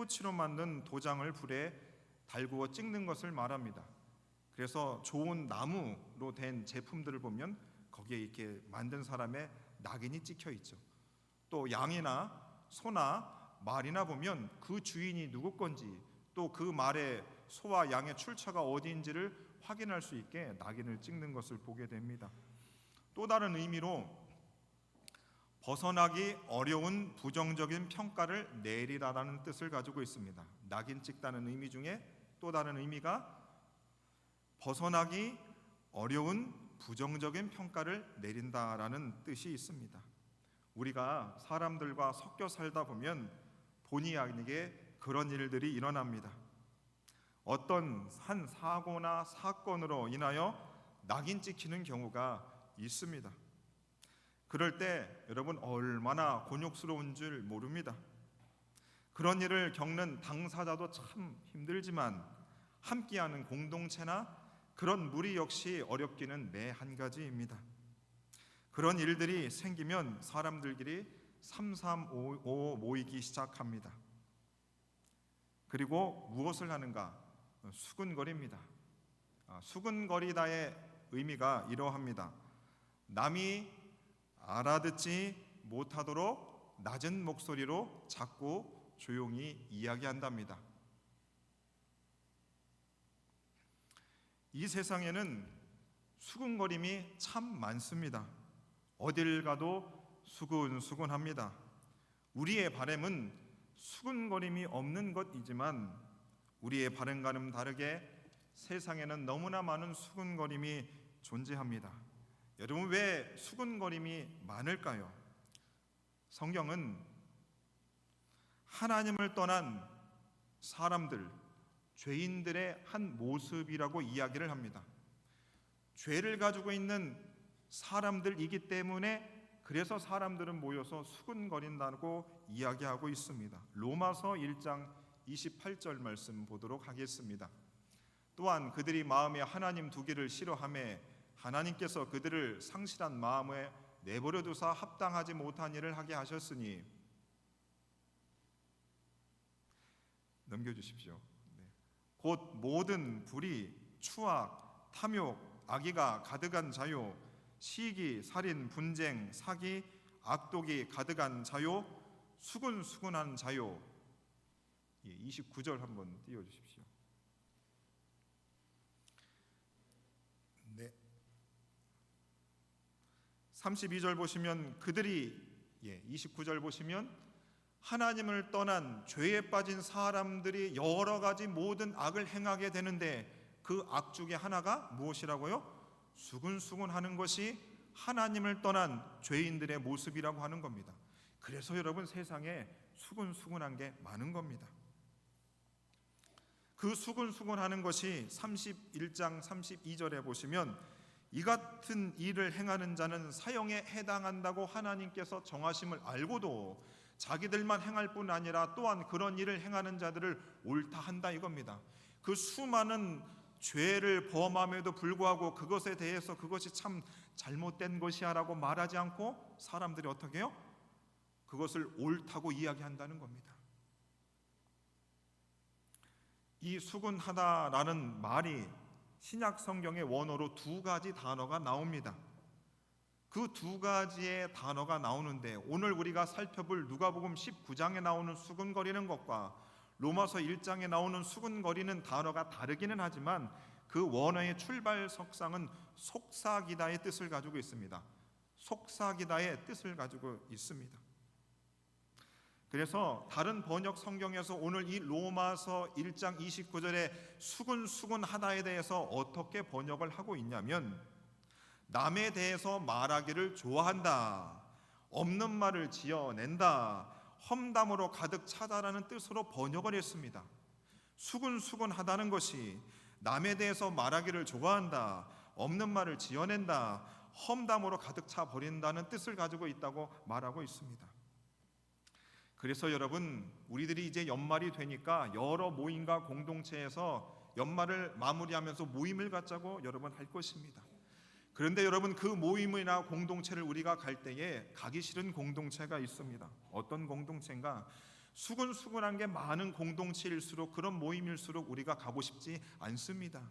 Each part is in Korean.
새꼬치로 만든 도장을 불에 달구어 찍는 것을 말합니다. 그래서 좋은 나무로 된 제품들을 보면 거기에 이렇게 만든 사람의 낙인이 찍혀 있죠. 또 양이나 소나 말이나 보면 그 주인이 누구 건지, 또 그 말의 소와 양의 출처가 어디인지를 확인할 수 있게 낙인을 찍는 것을 보게 됩니다. 또 다른 의미로 벗어나기 어려운 부정적인 평가를 내리라라는 뜻을 가지고 있습니다. 낙인 찍다는 의미 중에 또 다른 의미가 벗어나기 어려운 부정적인 평가를 내린다라는 뜻이 있습니다. 우리가 사람들과 섞여 살다 보면 본의 아니게 그런 일들이 일어납니다. 어떤 한 사고나 사건으로 인하여 낙인 찍히는 경우가 있습니다. 그럴 때 여러분 얼마나 곤욕스러운 줄 모릅니다. 그런 일을 겪는 당사자도 참 힘들지만 함께하는 공동체나 그런 무리 역시 어렵기는 매 한 가지입니다. 그런 일들이 생기면 사람들끼리 삼삼오오 모이기 시작합니다. 그리고 무엇을 하는가? 수근거립니다. 수근거리다의 의미가 이러합니다. 남이 알아듣지 못하도록 낮은 목소리로 자꾸 조용히 이야기한답니다. 이 세상에는 수근거림이 참 많습니다. 어딜 가도 수근수근합니다. 우리의 바람은 수근거림이 없는 것이지만 우리의 바람과는 다르게 세상에는 너무나 많은 수근거림이 존재합니다. 여러분, 왜 수근거림이 많을까요? 성경은 하나님을 떠난 사람들, 죄인들의 한 모습이라고 이야기를 합니다. 죄를 가지고 있는 사람들이기 때문에 그래서 사람들은 모여서 수근거린다고 이야기하고 있습니다. 로마서 1장 28절 말씀 보도록 하겠습니다. 또한 그들이 마음에 하나님 두기를 싫어하매 하나님께서 그들을 상실한 마음에 내버려 두사 합당하지 못한 일을 하게 하셨으니, 넘겨주십시오. 곧 모든 불의, 추악, 탐욕, 악의가 가득한 자요, 시기, 살인, 분쟁, 사기, 악독이 가득한 자요, 수근수근한 자요. 29절 한번 띄워주십시오. 네. 32절 보시면 그들이 29절 보시면 하나님을 떠난 죄에 빠진 사람들이 여러 가지 모든 악을 행하게 되는데 그 악 중에 하나가 무엇이라고요? 수근수근하는 것이 하나님을 떠난 죄인들의 모습이라고 하는 겁니다. 그래서 여러분 세상에 수근수근한 게 많은 겁니다. 그 수근수근하는 것이 31장 32절에 보시면 이 같은 일을 행하는 자는 사형에 해당한다고 하나님께서 정하심을 알고도 자기들만 행할 뿐 아니라 또한 그런 일을 행하는 자들을 옳다 한다 이겁니다. 그 수많은 죄를 범함에도 불구하고 그것에 대해서 그것이 참 잘못된 것이야 라고 말하지 않고 사람들이 어떻게 해요? 그것을 옳다고 이야기한다는 겁니다. 이 수근하다라는 말이 신약 성경의 원어로 두 가지 단어가 나옵니다. 그 두 가지의 단어가 나오는데 오늘 우리가 살펴볼 누가복음 19장에 나오는 수근거리는 것과 로마서 1장에 나오는 수근거리는 단어가 다르기는 하지만 그 원어의 출발 석상은 속삭이다의 뜻을 가지고 있습니다. 속삭이다의 뜻을 가지고 있습니다. 그래서 다른 번역 성경에서 오늘 이 로마서 1장 29절에 수근수근하다에 대해서 어떻게 번역을 하고 있냐면 남에 대해서 말하기를 좋아한다, 없는 말을 지어낸다, 험담으로 가득 차다라는 뜻으로 번역을 했습니다. 수근수근하다는 것이 남에 대해서 말하기를 좋아한다, 없는 말을 지어낸다, 험담으로 가득 차 버린다는 뜻을 가지고 있다고 말하고 있습니다. 그래서 여러분, 우리들이 이제 연말이 되니까 여러 모임과 공동체에서 연말을 마무리하면서 모임을 갖자고 여러분 할 것입니다. 그런데 여러분, 그 모임이나 공동체를 우리가 갈 때에 가기 싫은 공동체가 있습니다. 어떤 공동체인가? 수근수근한 게 많은 공동체일수록, 그런 모임일수록 우리가 가고 싶지 않습니다.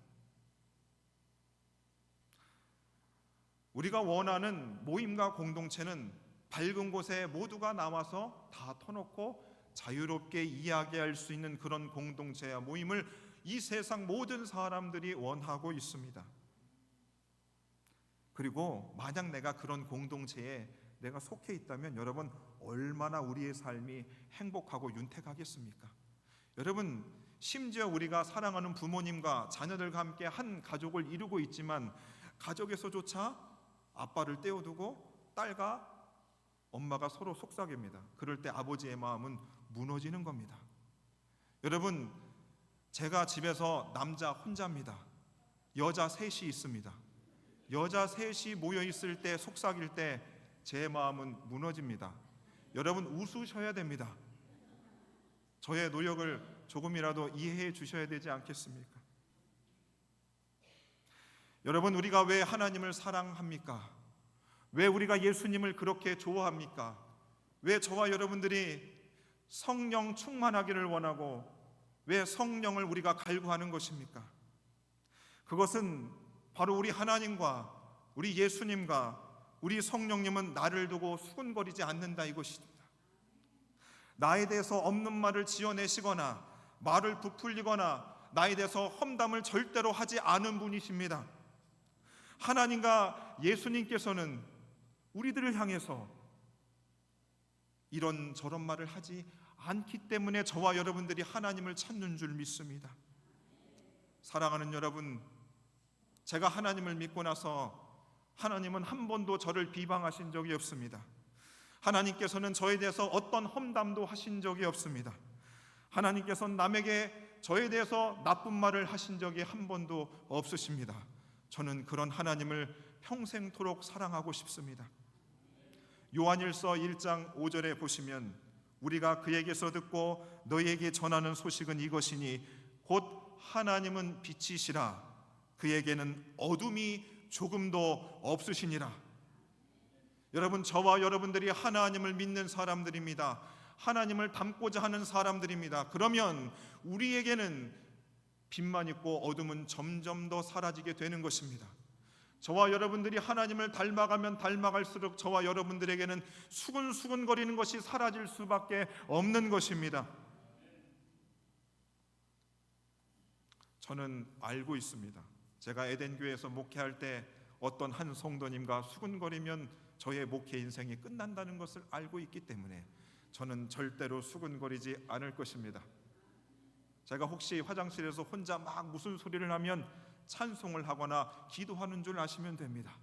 우리가 원하는 모임과 공동체는 밝은 곳에 모두가 나와서 다 터놓고 자유롭게 이야기할 수 있는 그런 공동체와 모임을 이 세상 모든 사람들이 원하고 있습니다. 그리고 만약 내가 그런 공동체에 내가 속해 있다면 여러분, 얼마나 우리의 삶이 행복하고 윤택하겠습니까? 여러분, 심지어 우리가 사랑하는 부모님과 자녀들과 함께 한 가족을 이루고 있지만 가족에서조차 아빠를 떼어두고 딸과 엄마가 서로 속삭입니다. 그럴 때 아버지의 마음은 무너지는 겁니다. 여러분, 제가 집에서 남자 혼자입니다. 여자 셋이 있습니다. 여자 셋이 모여 있을 때, 속삭일 때 제 마음은 무너집니다. 여러분, 웃으셔야 됩니다. 저의 노력을 조금이라도 이해해 주셔야 되지 않겠습니까? 여러분, 우리가 왜 하나님을 사랑합니까? 왜 우리가 예수님을 그렇게 좋아합니까? 왜 저와 여러분들이 성령 충만하기를 원하고 왜 성령을 우리가 갈구하는 것입니까? 그것은 바로 우리 하나님과 우리 예수님과 우리 성령님은 나를 두고 수군거리지 않는다, 이것입니다. 나에 대해서 없는 말을 지어내시거나 말을 부풀리거나 나에 대해서 험담을 절대로 하지 않은 분이십니다. 하나님과 예수님께서는 우리들을 향해서 이런 저런 말을 하지 않기 때문에 저와 여러분들이 하나님을 찾는 줄 믿습니다. 사랑하는 여러분, 제가 하나님을 믿고 나서 하나님은 한 번도 저를 비방하신 적이 없습니다. 하나님께서는 저에 대해서 어떤 험담도 하신 적이 없습니다. 하나님께서는 남에게 저에 대해서 나쁜 말을 하신 적이 한 번도 없으십니다. 저는 그런 하나님을 평생토록 사랑하고 싶습니다. 요한일서 1장 5절에 보시면 우리가 그에게서 듣고 너희에게 전하는 소식은 이것이니 곧 하나님은 빛이시라 그에게는 어둠이 조금도 없으시니라. 여러분, 저와 여러분들이 하나님을 믿는 사람들입니다. 하나님을 닮고자 하는 사람들입니다. 그러면 우리에게는 빛만 있고 어둠은 점점 더 사라지게 되는 것입니다. 저와 여러분들이 하나님을 닮아가면 닮아갈수록 저와 여러분들에게는 수근수근거리는 것이 사라질 수밖에 없는 것입니다. 저는 알고 있습니다. 제가 에덴교회에서 목회할 때 어떤 한 성도님과 수근거리면 저의 목회 인생이 끝난다는 것을 알고 있기 때문에 저는 절대로 수근거리지 않을 것입니다. 제가 혹시 화장실에서 혼자 막 무슨 소리를 하면 찬송을 하거나 기도하는 줄 아시면 됩니다.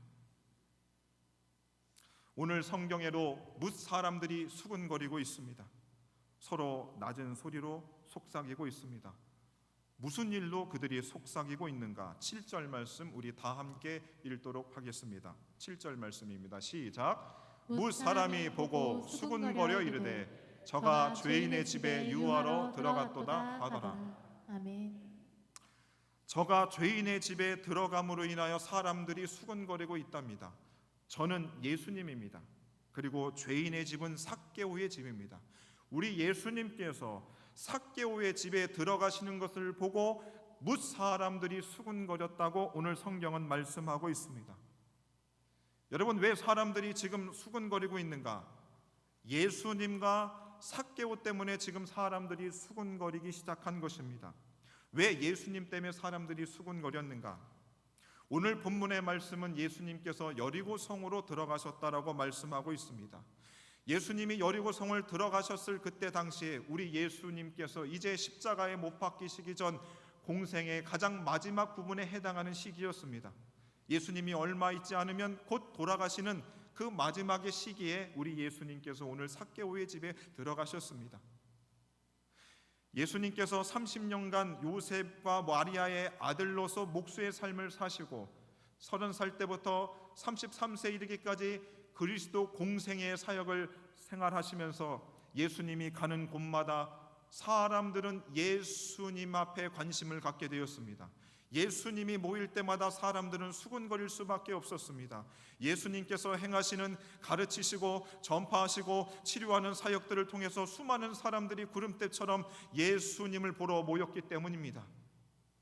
오늘 성경에도 뭇 사람들이 수근거리고 있습니다. 서로 낮은 소리로 속삭이고 있습니다. 무슨 일로 그들이 속삭이고 있는가? 7절 말씀 우리 다 함께 읽도록 하겠습니다. 7절 말씀입니다. 시작. 뭇 사람이 보고 수군거려 이르되 저가 죄인의 집에 유하러 들어갔도다 하더라. 아멘. 저가 죄인의 집에 들어감으로 인하여 사람들이 수군거리고 있답니다. 저는 예수님입니다. 그리고 죄인의 집은 삭개오의 집입니다. 우리 예수님께서 삭개오의 집에 들어가시는 것을 보고 뭇 사람들이 수군거렸다고 오늘 성경은 말씀하고 있습니다. 여러분, 왜 사람들이 지금 수군거리고 있는가? 예수님과 삭개오 때문에 지금 사람들이 수군거리기 시작한 것입니다. 왜 예수님 때문에 사람들이 수군거렸는가? 오늘 본문의 말씀은 예수님께서 여리고 성으로 들어가셨다라고 말씀하고 있습니다. 예수님이 여리고 성을 들어가셨을 그때 당시에 우리 예수님께서 이제 십자가에 못 박히시기 전 공생의 가장 마지막 부분에 해당하는 시기였습니다. 예수님이 얼마 있지 않으면 곧 돌아가시는 그 마지막의 시기에 우리 예수님께서 오늘 삭개오의 집에 들어가셨습니다. 예수님께서 30년간 요셉과 마리아의 아들로서 목수의 삶을 사시고 30살 때부터 33세 이르기까지 그리스도 공생의 사역을 생활하시면서 예수님이 가는 곳마다 사람들은 예수님 앞에 관심을 갖게 되었습니다. 예수님이 모일 때마다 사람들은 수군거릴 수밖에 없었습니다. 예수님께서 행하시는, 가르치시고 전파하시고 치료하는 사역들을 통해서 수많은 사람들이 구름대처럼 예수님을 보러 모였기 때문입니다.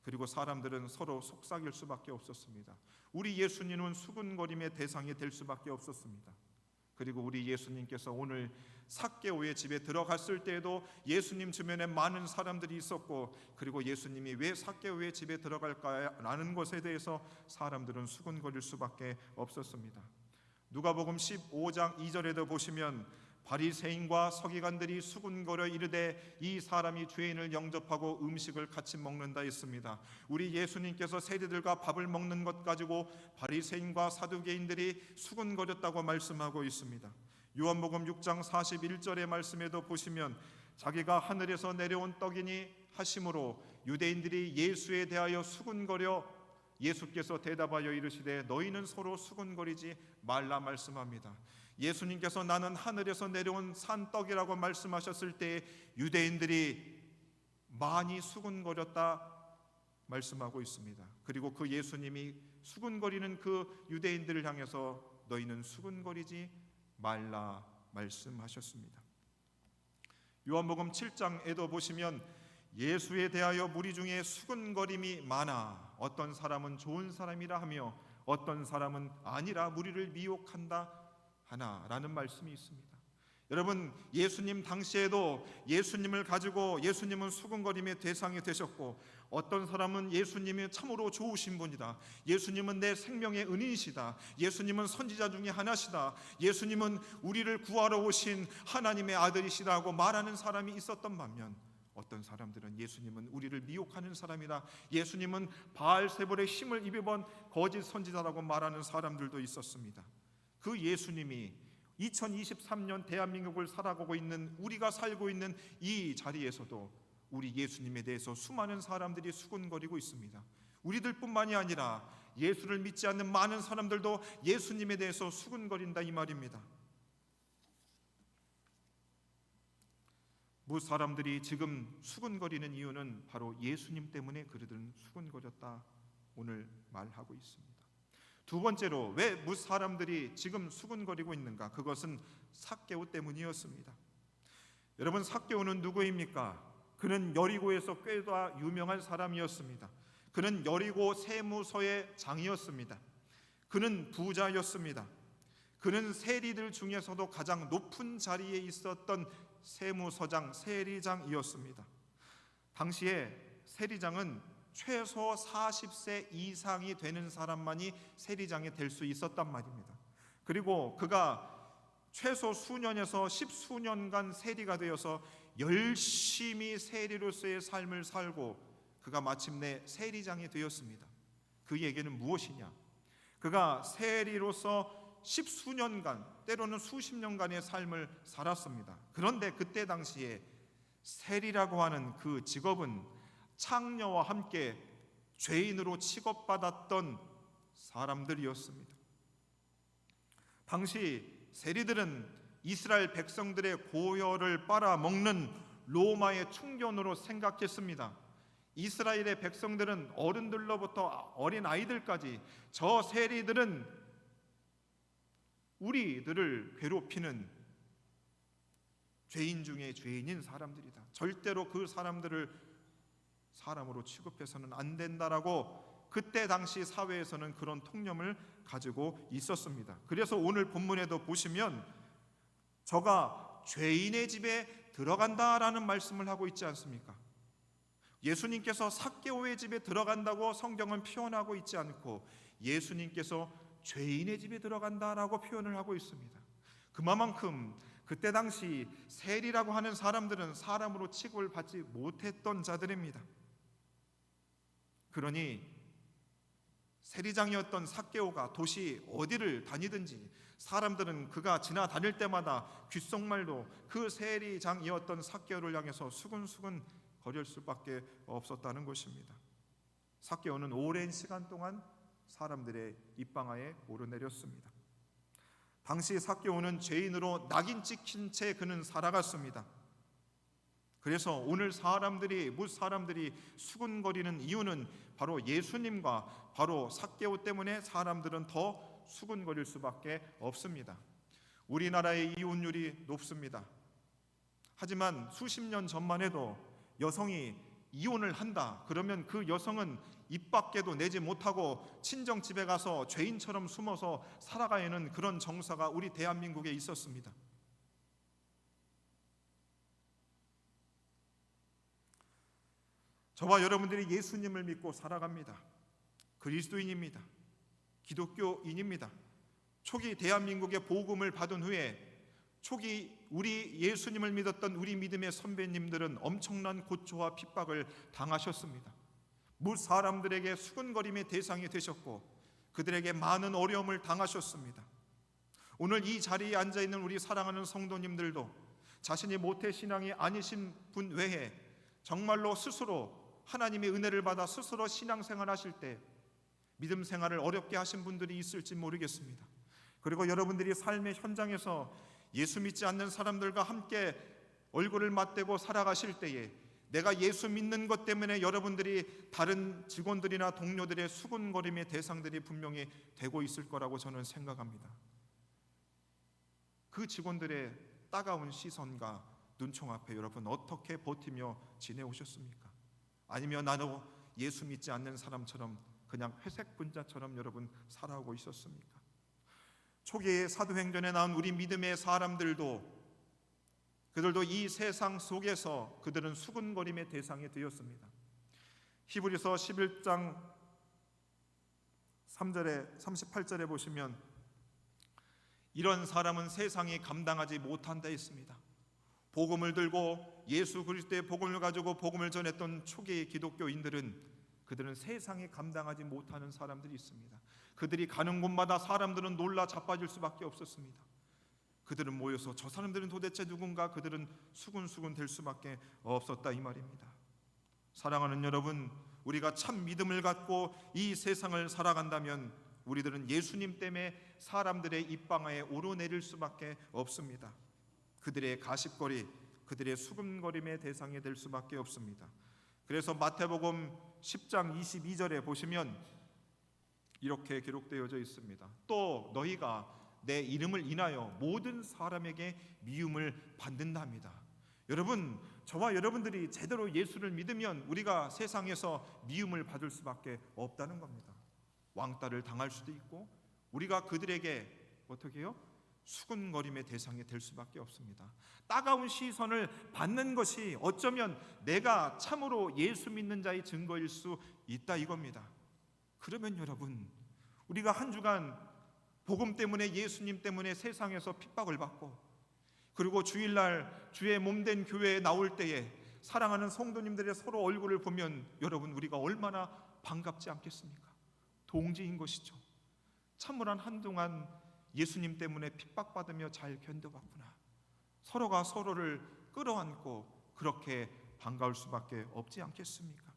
그리고 사람들은 서로 속삭일 수밖에 없었습니다. 우리 예수님은 수군거림의 대상이 될 수밖에 없었습니다. 그리고 우리 예수님께서 오늘 삭개오의 집에 들어갔을 때에도 예수님 주변에 많은 사람들이 있었고, 그리고 예수님이 왜 삭개오의 집에 들어갈까라는 것에 대해서 사람들은 수군거릴 수밖에 없었습니다. 누가복음 15장 2절에도 보시면 바리새인과 서기관들이 수군거려 이르되 이 사람이 죄인을 영접하고 음식을 같이 먹는다 했습니다. 우리 예수님께서 세리들과 밥을 먹는 것 가지고 바리새인과 사두개인들이 수군거렸다고 말씀하고 있습니다. 요한복음 6장 41절의 말씀에도 보시면 자기가 하늘에서 내려온 떡이니 하심으로 유대인들이 예수에 대하여 수군거려 예수께서 대답하여 이르시되 너희는 서로 수군거리지 말라 말씀합니다. 예수님께서 나는 하늘에서 내려온 산떡이라고 말씀하셨을 때 유대인들이 많이 수군거렸다 말씀하고 있습니다. 그리고 그 예수님이 수군거리는 그 유대인들을 향해서 너희는 수군거리지 말라 말씀하셨습니다. 요한복음 7장에도 보시면 예수에 대하여 무리 중에 수군거림이 많아 어떤 사람은 좋은 사람이라 하며 어떤 사람은 아니라 무리를 미혹한다 하나라는 말씀이 있습니다. 여러분, 예수님 당시에도 예수님을 가지고 예수님은 수군거림의 대상이 되셨고, 어떤 사람은 예수님이 참으로 좋으신 분이다, 예수님은 내 생명의 은인이시다, 예수님은 선지자 중에 하나시다, 예수님은 우리를 구하러 오신 하나님의 아들이시다고 말하는 사람이 있었던 반면, 어떤 사람들은 예수님은 우리를 미혹하는 사람이다, 예수님은 바알세불의 힘을 입어본 거짓 선지자라고 말하는 사람들도 있었습니다. 그 예수님이 2023년 대한민국을 살아가고 있는 우리가 살고 있는 이 자리에서도 우리 예수님에 대해서 수많은 사람들이 수군거리고 있습니다. 우리들 뿐만이 아니라 예수를 믿지 않는 많은 사람들도 예수님에 대해서 수군거린다 이 말입니다. 무 사람들이 지금 수군거리는 이유는 바로 예수님 때문에 그들은 수군거렸다 오늘 말하고 있습니다. 두 번째로 왜 무 사람들이 지금 수군거리고 있는가? 그것은 삭개오 때문이었습니다. 여러분, 삭개오는 누구입니까? 그는 여리고에서 꽤나 유명한 사람이었습니다. 그는 여리고 세무서의 장이었습니다. 그는 부자였습니다. 그는 세리들 중에서도 가장 높은 자리에 있었던 세무서장, 세리장이었습니다. 당시에 세리장은 최소 40세 이상이 되는 사람만이 세리장이 될 수 있었단 말입니다. 그리고 그가 최소 수년에서 10수년간 세리가 되어서 열심히 세리로서의 삶을 살고 그가 마침내 세리장이 되었습니다. 그 얘기는 무엇이냐? 그가 세리로서 10수년간, 때로는 수십 년간의 삶을 살았습니다. 그런데 그때 당시에 세리라고 하는 그 직업은 창녀와 함께 죄인으로 취급받았던 사람들이었습니다. 당시 세리들은 이스라엘 백성들의 고혈을 빨아먹는 로마의 충견으로 생각했습니다. 이스라엘의 백성들은 어른들로부터 어린 아이들까지 저 세리들은 우리들을 괴롭히는 죄인 중에 죄인인 사람들이다, 절대로 그 사람들을 사람으로 취급해서는 안 된다라고 그때 당시 사회에서는 그런 통념을 가지고 있었습니다. 그래서 오늘 본문에도 보시면 저가 죄인의 집에 들어간다라는 말씀을 하고 있지 않습니까? 예수님께서 삭개오의 집에 들어간다고 성경은 표현하고 있지 않고 예수님께서 죄인의 집에 들어간다라고 표현을 하고 있습니다. 그만큼 그때 당시 세리라고 하는 사람들은 사람으로 취급을 받지 못했던 자들입니다. 그러니 세리장이었던 삭개오가 도시 어디를 다니든지 사람들은 그가 지나다닐 때마다 귓속말로 그 세리장이었던 삭개오를 향해서 수근수근 거릴 수밖에 없었다는 것입니다. 삭개오는 오랜 시간 동안 사람들의 입방아에 오르내렸습니다. 당시 삭개오는 죄인으로 낙인 찍힌 채 그는 살아갔습니다. 그래서 오늘 못 사람들이 수군거리는 이유는 바로 예수님과 바로 삭개오 때문에 사람들은 더 수군거릴 수밖에 없습니다. 우리나라의 이혼율이 높습니다. 하지만 수십 년 전만 해도 여성이 이혼을 한다 그러면 그 여성은 입 밖에도 내지 못하고 친정집에 가서 죄인처럼 숨어서 살아가야 하는 그런 정서가 우리 대한민국에 있었습니다. 저와 여러분들이 예수님을 믿고 살아갑니다. 그리스도인입니다. 기독교인입니다. 초기 대한민국의 복음을 받은 후에 초기 우리 예수님을 믿었던 우리 믿음의 선배님들은 엄청난 고초와 핍박을 당하셨습니다. 무 사람들에게 수군거림의 대상이 되셨고 그들에게 많은 어려움을 당하셨습니다. 오늘 이 자리에 앉아있는 우리 사랑하는 성도님들도 자신이 모태신앙이 아니신 분 외에 정말로 스스로 하나님의 은혜를 받아 스스로 신앙생활 하실 때 믿음 생활을 어렵게 하신 분들이 있을지 모르겠습니다. 그리고 여러분들이 삶의 현장에서 예수 믿지 않는 사람들과 함께 얼굴을 맞대고 살아가실 때에 내가 예수 믿는 것 때문에 여러분들이 다른 직원들이나 동료들의 수군거림의 대상들이 분명히 되고 있을 거라고 저는 생각합니다. 그 직원들의 따가운 시선과 눈총 앞에 여러분 어떻게 버티며 지내오셨습니까? 아니면 나도 예수 믿지 않는 사람처럼 그냥 회색 분자처럼 여러분 살아오고 있었습니까? 초기에 사도행전에 나온 우리 믿음의 사람들도 그들도 이 세상 속에서 그들은 수군거림의 대상이 되었습니다. 히브리서 11장 3절에 38절에 보시면 이런 사람은 세상이 감당하지 못한다 했습니다. 복음을 들고 예수 그리스도의 복음을 가지고 복음을 전했던 초기의 기독교인들은 그들은 세상이 감당하지 못하는 사람들이 있습니다. 그들이 가는 곳마다 사람들은 놀라 자빠질 수밖에 없었습니다. 그들은 모여서 저 사람들은 도대체 누군가 그들은 수군수군 될 수밖에 없었다 이 말입니다. 사랑하는 여러분, 우리가 참 믿음을 갖고 이 세상을 살아간다면 우리들은 예수님 때문에 사람들의 입방아에 오르내릴 수밖에 없습니다. 그들의 가십거리, 그들의 수군거림의 대상이 될 수밖에 없습니다. 그래서 마태복음 10장 22절에 보시면 이렇게 기록되어져 있습니다. 또 너희가 내 이름을 인하여 모든 사람에게 미움을 받는답니다. 여러분, 저와 여러분들이 제대로 예수를 믿으면 우리가 세상에서 미움을 받을 수밖에 없다는 겁니다. 왕따를 당할 수도 있고 우리가 그들에게 어떻게 해요? 수군거림의 대상이 될 수밖에 없습니다. 따가운 시선을 받는 것이 어쩌면 내가 참으로 예수 믿는 자의 증거일 수 있다 이겁니다. 그러면 여러분, 우리가 한 주간 복음 때문에 예수님 때문에 세상에서 핍박을 받고 그리고 주일날 주의 몸된 교회에 나올 때에 사랑하는 성도님들의 서로 얼굴을 보면 여러분 우리가 얼마나 반갑지 않겠습니까? 동지인 것이죠. 참으로 한동안 예수님 때문에 핍박받으며 잘 견뎌봤구나. 서로가 서로를 끌어안고 그렇게 반가울 수밖에 없지 않겠습니까?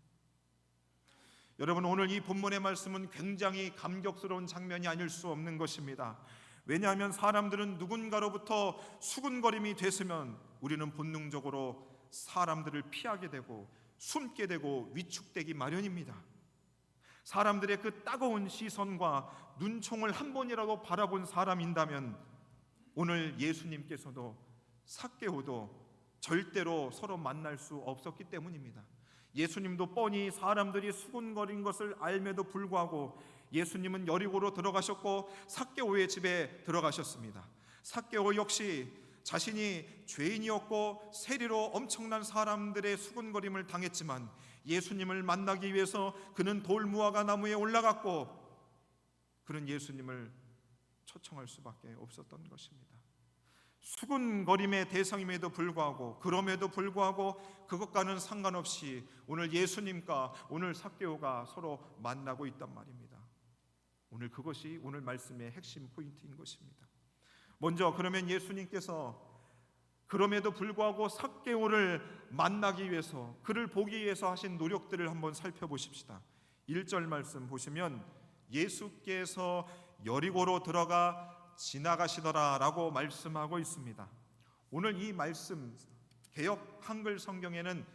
여러분, 오늘 이 본문의 말씀은 굉장히 감격스러운 장면이 아닐 수 없는 것입니다. 왜냐하면 사람들은 누군가로부터 수군거림이 됐으면 우리는 본능적으로 사람들을 피하게 되고 숨게 되고 위축되기 마련입니다. 사람들의 그 따가운 시선과 눈총을 한 번이라도 바라본 사람인다면 오늘 예수님께서도 삭개오도 절대로 서로 만날 수 없었기 때문입니다. 예수님도 뻔히 사람들이 수군거린 것을 알매도 불구하고 예수님은 여리고로 들어가셨고 삭개오의 집에 들어가셨습니다. 삭개오 역시 자신이 죄인이었고 세리로 엄청난 사람들의 수군거림을 당했지만 예수님을 만나기 위해서 그는 돌무화과 나무에 올라갔고 그는 예수님을 초청할 수밖에 없었던 것입니다. 수군거림의 대상임에도 불구하고 그럼에도 불구하고 그것과는 상관없이 오늘 예수님과 오늘 삭개오가 서로 만나고 있단 말입니다. 오늘 그것이 오늘 말씀의 핵심 포인트인 것입니다. 먼저 그러면 예수님께서 그럼에도 불구하고 삭개오를 만나기 위해서 그를 보기 위해서 하신 노력들을 한번 살펴보십시다. 1절 말씀 보시면 예수께서 여리고로 들어가 지나가시더라 라고 말씀하고 있습니다. 오늘 이 말씀 개역 한글 성경에는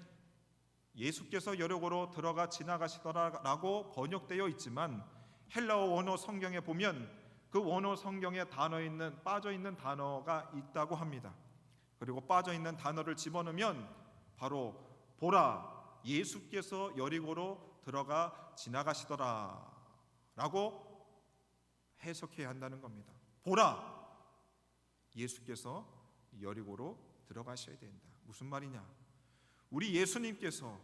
예수께서 여리고로 들어가 지나가시더라라고 번역되어 있지만 헬라어 원어 성경에 보면 그 원어 성경에 빠져 있는 단어가 있다고 합니다. 그리고 빠져 있는 단어를 집어넣으면 바로 보라, 예수께서 여리고로 들어가 지나가시더라 라고 해석해야 한다는 겁니다. 보라, 예수께서 여리고로 들어가셔야 된다. 무슨 말이냐? 우리 예수님께서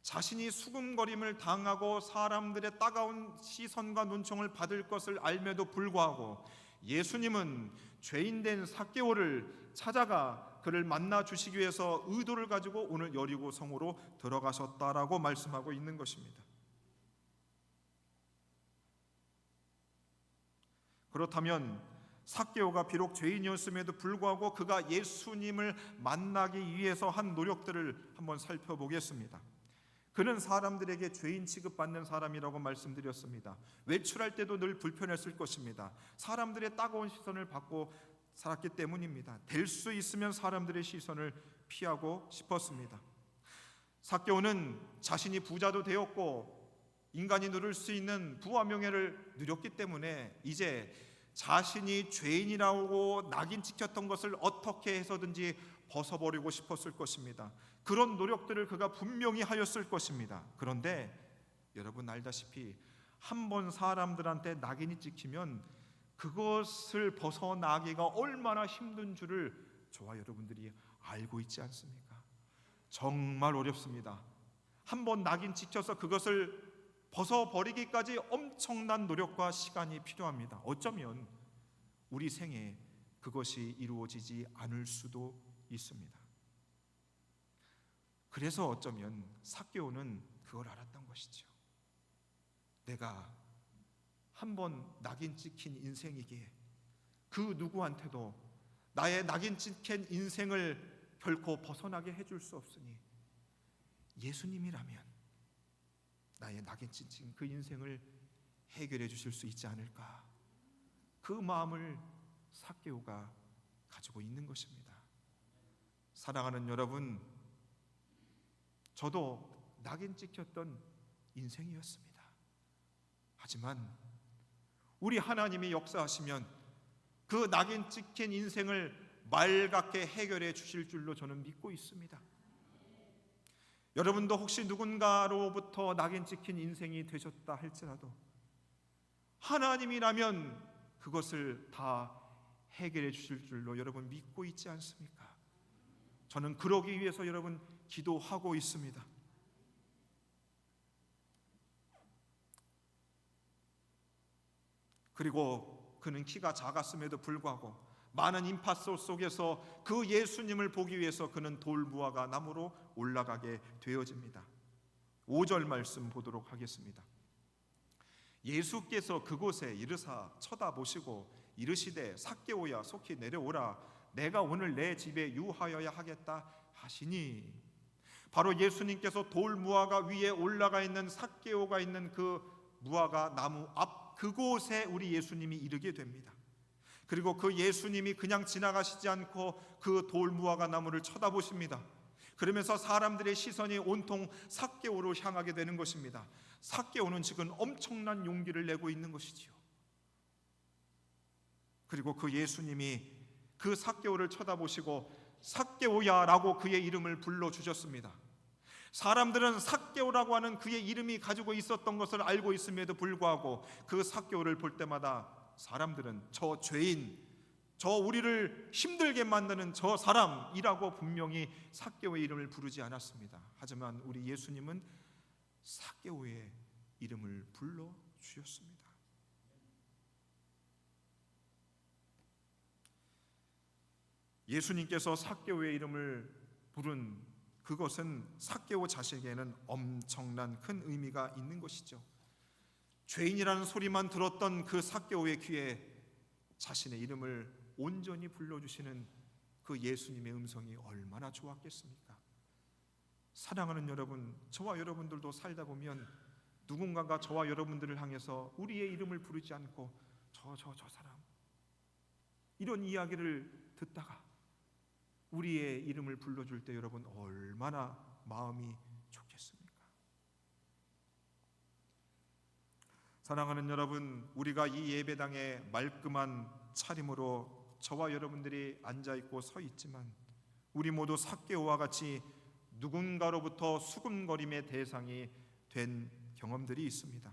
자신이 수군거림을 당하고 사람들의 따가운 시선과 눈총을 받을 것을 알면도 불구하고 예수님은 죄인된 삭개오를 찾아가 그를 만나 주시기 위해서 의도를 가지고 오늘 여리고 성으로 들어가셨다라고 말씀하고 있는 것입니다. 그렇다면 삭개오가 비록 죄인이었음에도 불구하고 그가 예수님을 만나기 위해서 한 노력들을 한번 살펴보겠습니다. 그는 사람들에게 죄인 취급받는 사람이라고 말씀드렸습니다. 외출할 때도 늘 불편했을 것입니다. 사람들의 따가운 시선을 받고 살았기 때문입니다. 될 수 있으면 사람들의 시선을 피하고 싶었습니다. 삭개오는 자신이 부자도 되었고 인간이 누릴 수 있는 부와 명예를 누렸기 때문에 이제 자신이 죄인이라고 낙인 찍혔던 것을 어떻게 해서든지 벗어버리고 싶었을 것입니다. 그런 노력들을 그가 분명히 하였을 것입니다. 그런데 여러분 알다시피 한번 사람들한테 낙인이 찍히면 그것을 벗어나기가 얼마나 힘든 줄을 저와 여러분들이 알고 있지 않습니까? 정말 어렵습니다. 한번 낙인 찍혀서 그것을 벗어버리기까지 엄청난 노력과 시간이 필요합니다. 어쩌면 우리 생에 그것이 이루어지지 않을 수도 있습니다. 그래서 어쩌면 삭개오는 그걸 알았던 것이죠. 내가 한번 낙인 찍힌 인생이기에 그 누구한테도 나의 낙인 찍힌 인생을 결코 벗어나게 해줄 수 없으니 예수님이라면 나의 낙인 찍힌 그 인생을 해결해 주실 수 있지 않을까, 그 마음을 삭개오가 가지고 있는 것입니다. 사랑하는 여러분, 저도 낙인 찍혔던 인생이었습니다. 하지만 우리 하나님이 역사하시면 그 낙인 찍힌 인생을 맑게 해결해 주실 줄로 저는 믿고 있습니다. 여러분도 혹시 누군가로부터 낙인 찍힌 인생이 되셨다 할지라도 하나님이라면 그것을 다 해결해 주실 줄로 여러분 믿고 있지 않습니까? 저는 그러기 위해서 여러분 기도하고 있습니다. 그리고 그는 키가 작았음에도 불구하고 많은 인파 속에서 그 예수님을 보기 위해서 그는 돌무화과 나무로 올라가게 되어집니다. 5절 말씀 보도록 하겠습니다. 예수께서 그곳에 이르사 쳐다보시고 이르시되 삭개오야 속히 내려오라, 내가 오늘 내 집에 유하여야 하겠다 하시니, 바로 예수님께서 돌무화과 위에 올라가 있는 삭개오가 있는 그 무화과 나무 앞 그곳에 우리 예수님이 이르게 됩니다. 그리고 그 예수님이 그냥 지나가시지 않고 그 돌무화과 나무를 쳐다보십니다. 그러면서 사람들의 시선이 온통 삭개오로 향하게 되는 것입니다. 삭개오는 지금 엄청난 용기를 내고 있는 것이지요. 그리고 그 예수님이 그 삭개오를 쳐다보시고 삭개오야 라고 그의 이름을 불러주셨습니다. 사람들은 삭개오라고 하는 그의 이름이 가지고 있었던 것을 알고 있음에도 불구하고 그 삭개오를 볼 때마다 사람들은 저 죄인, 저 우리를 힘들게 만드는 저 사람이라고 분명히 삭개오의 이름을 부르지 않았습니다. 하지만 우리 예수님은 삭개오의 이름을 불러주셨습니다. 예수님께서 삭개오의 이름을 부른 그것은 삭개오 자신에게는 엄청난 큰 의미가 있는 것이죠. 죄인이라는 소리만 들었던 그 삭개오의 귀에 자신의 이름을 온전히 불러주시는 그 예수님의 음성이 얼마나 좋았겠습니까? 사랑하는 여러분, 저와 여러분들도 살다 보면 누군가가 저와 여러분들을 향해서 우리의 이름을 부르지 않고 저 사람, 이런 이야기를 듣다가 우리의 이름을 불러줄 때 여러분 얼마나 마음이 좋겠습니까? 사랑하는 여러분, 우리가 이 예배당에 말끔한 차림으로 저와 여러분들이 앉아있고 서 있지만 우리 모두 삭개오와 같이 누군가로부터 수군거림의 대상이 된 경험들이 있습니다.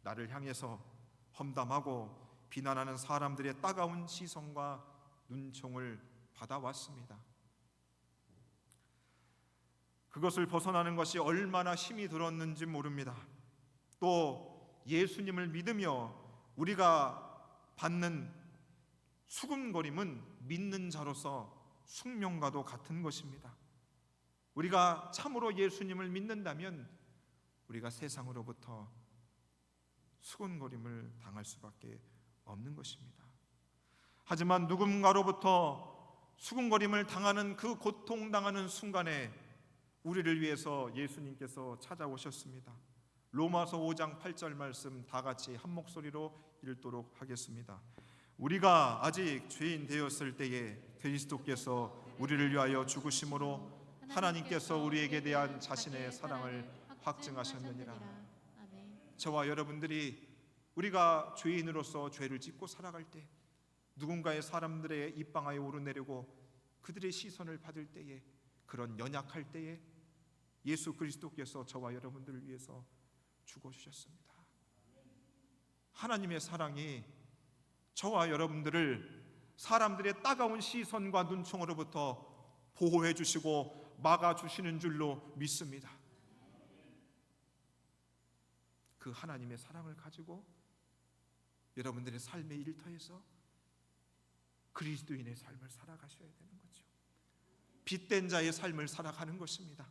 나를 향해서 험담하고 비난하는 사람들의 따가운 시선과 눈총을 받아왔습니다. 그것을 벗어나는 것이 얼마나 힘이 들었는지 모릅니다. 또 예수님을 믿으며 우리가 받는 수군거림은 믿는 자로서 숙명과도 같은 것입니다. 우리가 참으로 예수님을 믿는다면 우리가 세상으로부터 수군거림을 당할 수밖에 없는 것입니다. 하지만 누군가로부터 수군거림을 당하는 그 고통당하는 순간에 우리를 위해서 예수님께서 찾아오셨습니다. 로마서 5장 8절 말씀 다 같이 한 목소리로 읽도록 하겠습니다. 우리가 아직 죄인 되었을 때에 그리스도께서 우리를 위하여 죽으심으로 하나님께서 우리에게 대한 자신의 사랑을 확증하셨느니라. 저와 여러분들이 우리가 죄인으로서 죄를 짓고 살아갈 때 누군가의 사람들의 입방아에 오르내리고 그들의 시선을 받을 때에 그런 연약할 때에 예수 그리스도께서 저와 여러분들을 위해서 죽어주셨습니다. 하나님의 사랑이 저와 여러분들을 사람들의 따가운 시선과 눈총으로부터 보호해 주시고 막아주시는 줄로 믿습니다. 그 하나님의 사랑을 가지고 여러분들의 삶의 일터에서 그리스도인의 삶을 살아가셔야 되는 거죠. 빛된 자의 삶을 살아가는 것입니다.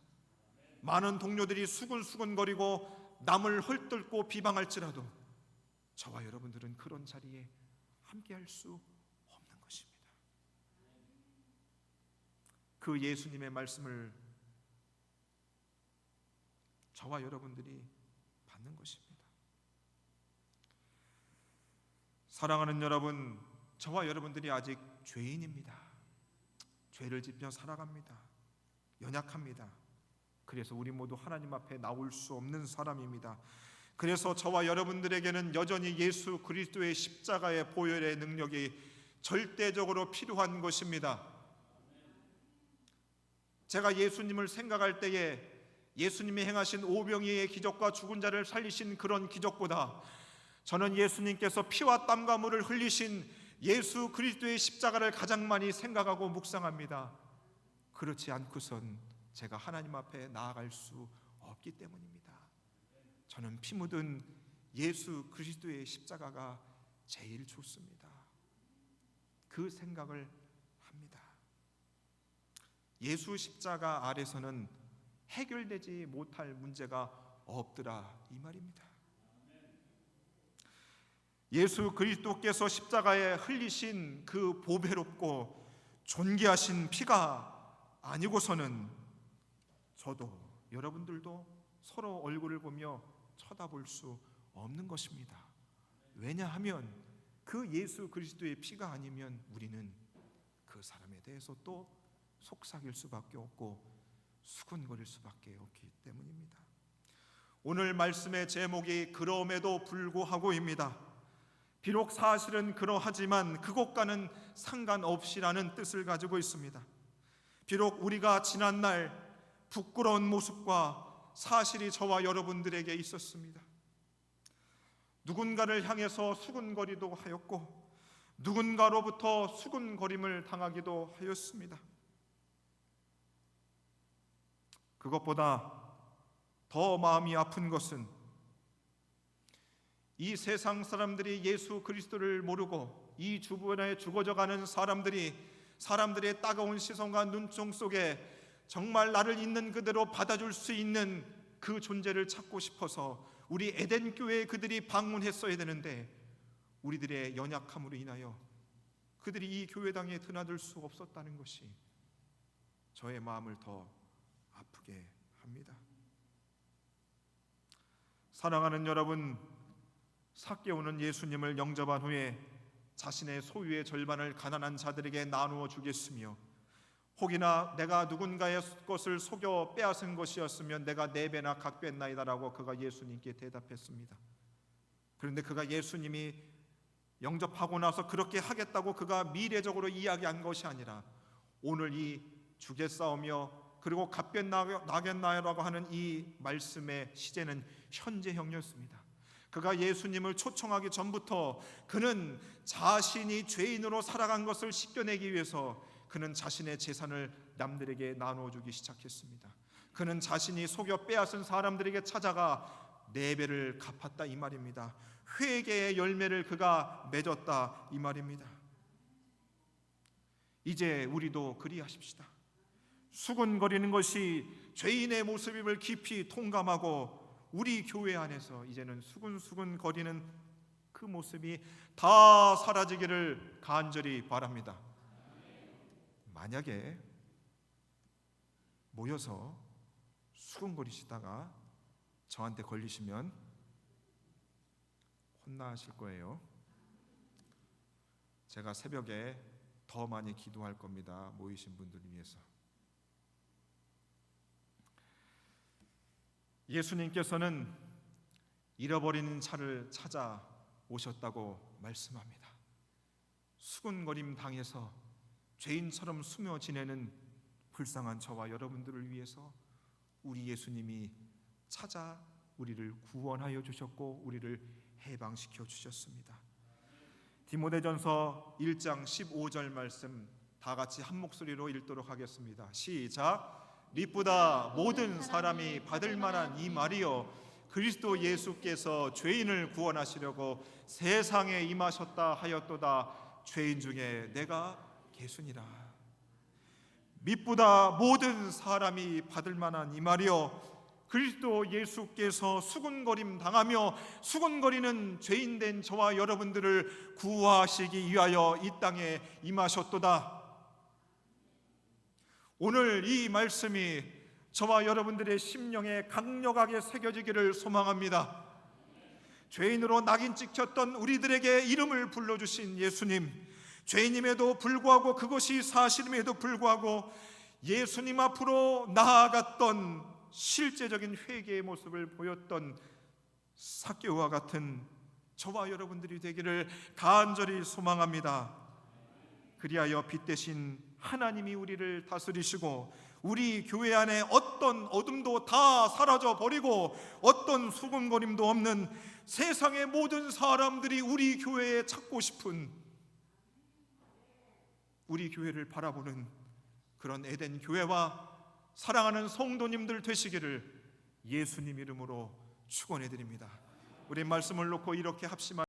많은 동료들이 수근수근거리고 남을 헐뜯고 비방할지라도 저와 여러분들은 그런 자리에 함께할 수 없는 것입니다. 그 예수님의 말씀을 저와 여러분들이 받는 것입니다. 사랑하는 여러분, 저와 여러분들이 아직 죄인입니다. 죄를 짓며 살아갑니다. 연약합니다. 그래서 우리 모두 하나님 앞에 나올 수 없는 사람입니다. 그래서 저와 여러분들에게는 여전히 예수 그리스도의 십자가의 보혈의 능력이 절대적으로 필요한 것입니다. 제가 예수님을 생각할 때에 예수님이 행하신 오병이의 기적과 죽은 자를 살리신 그런 기적보다 저는 예수님께서 피와 땀과 물을 흘리신 예수 그리스도의 십자가를 가장 많이 생각하고 묵상합니다. 그렇지 않고선 제가 하나님 앞에 나아갈 수 없기 때문입니다. 저는 피 묻은 예수 그리스도의 십자가가 제일 좋습니다. 그 생각을 합니다. 예수 십자가 아래서는 해결되지 못할 문제가 없더라 이 말입니다. 예수 그리스도께서 십자가에 흘리신 그 보배롭고 존귀하신 피가 아니고서는 저도 여러분들도 서로 얼굴을 보며 쳐다볼 수 없는 것입니다. 왜냐하면 그 예수 그리스도의 피가 아니면 우리는 그 사람에 대해서 또 속삭일 수밖에 없고 수군거릴 수밖에 없기 때문입니다. 오늘 말씀의 제목이 그럼에도 불구하고입니다. 비록 사실은 그러하지만 그것과는 상관없이라는 뜻을 가지고 있습니다. 비록 우리가 지난날 부끄러운 모습과 사실이 저와 여러분들에게 있었습니다. 누군가를 향해서 수군거리도 하였고 누군가로부터 수군거림을 당하기도 하였습니다. 그것보다 더 마음이 아픈 것은 이 세상 사람들이 예수 그리스도를 모르고 이 주변에 죽어져가는 사람들의 따가운 시선과 눈총 속에 정말 나를 있는 그대로 받아줄 수 있는 그 존재를 찾고 싶어서 우리 에덴 교회에 그들이 방문했어야 되는데 우리들의 연약함으로 인하여 그들이 이 교회당에 드나들 수 없었다는 것이 저의 마음을 더 아프게 합니다. 사랑하는 여러분, 삭개오는 예수님을 영접한 후에 자신의 소유의 절반을 가난한 자들에게 나누어 주겠으며 혹이나 내가 누군가의 것을 속여 빼앗은 것이었으면 내가 4배나 갚겠나이다라고 그가 예수님께 대답했습니다. 그런데 그가 예수님이 영접하고 나서 그렇게 하겠다고 그가 미래적으로 이야기한 것이 아니라 오늘 이 주겠사오며 그리고 갚겠나이라고 하는 이 말씀의 시제는 현재형이었습니다. 그가 예수님을 초청하기 전부터 그는 자신이 죄인으로 살아간 것을 씻겨내기 위해서 그는 자신의 재산을 남들에게 나눠주기 시작했습니다. 그는 자신이 속여 빼앗은 사람들에게 찾아가 4배를 갚았다 이 말입니다. 회개의 열매를 그가 맺었다 이 말입니다. 이제 우리도 그리하십시다. 수군거리는 것이 죄인의 모습임을 깊이 통감하고 우리 교회 안에서 이제는 수군거리는 그 모습이 다 사라지기를 간절히 바랍니다. 만약에 모여서 수군거리시다가 저한테 걸리시면 혼나실 거예요. 제가 새벽에 더 많이 기도할 겁니다. 모이신 분들을 위해서. 예수님께서는 잃어버린 차를 찾아 오셨다고 말씀합니다. 수군거림 당해서 죄인처럼 수며 지내는 불쌍한 저와 여러분들을 위해서 우리 예수님이 찾아 우리를 구원하여 주셨고 우리를 해방시켜 주셨습니다. 디모데전서 1장 15절 말씀 다 같이 한 목소리로 읽도록 하겠습니다. 시작. 리쁘다 모든 사람이 받을 만한 이 말이요 그리스도 예수께서 죄인을 구원하시려고 세상에 임하셨다 하였도다. 죄인 중에 내가 개순이라. 미쁘다 모든 사람이 받을 만한 이 말이요 그리스도 예수께서 수군거림 당하며 수군거리는 죄인된 저와 여러분들을 구하시기 위하여 이 땅에 임하셨도다. 오늘 이 말씀이 저와 여러분들의 심령에 강력하게 새겨지기를 소망합니다. 죄인으로 낙인 찍혔던 우리들에게 이름을 불러주신 예수님, 죄인임에도 불구하고 그것이 사실임에도 불구하고 예수님 앞으로 나아갔던 실제적인 회개의 모습을 보였던 삭개오와 같은 저와 여러분들이 되기를 간절히 소망합니다. 그리하여 빛 대신 하나님이 우리를 다스리시고 우리 교회 안에 어떤 어둠도 다 사라져 버리고 어떤 수군거림도 없는 세상의 모든 사람들이 우리 교회에 찾고 싶은 우리 교회를 바라보는 그런 에덴 교회와 사랑하는 성도님들 되시기를 예수님 이름으로 축원해 드립니다. 우리 말씀을 놓고 이렇게 합심하겠습니다.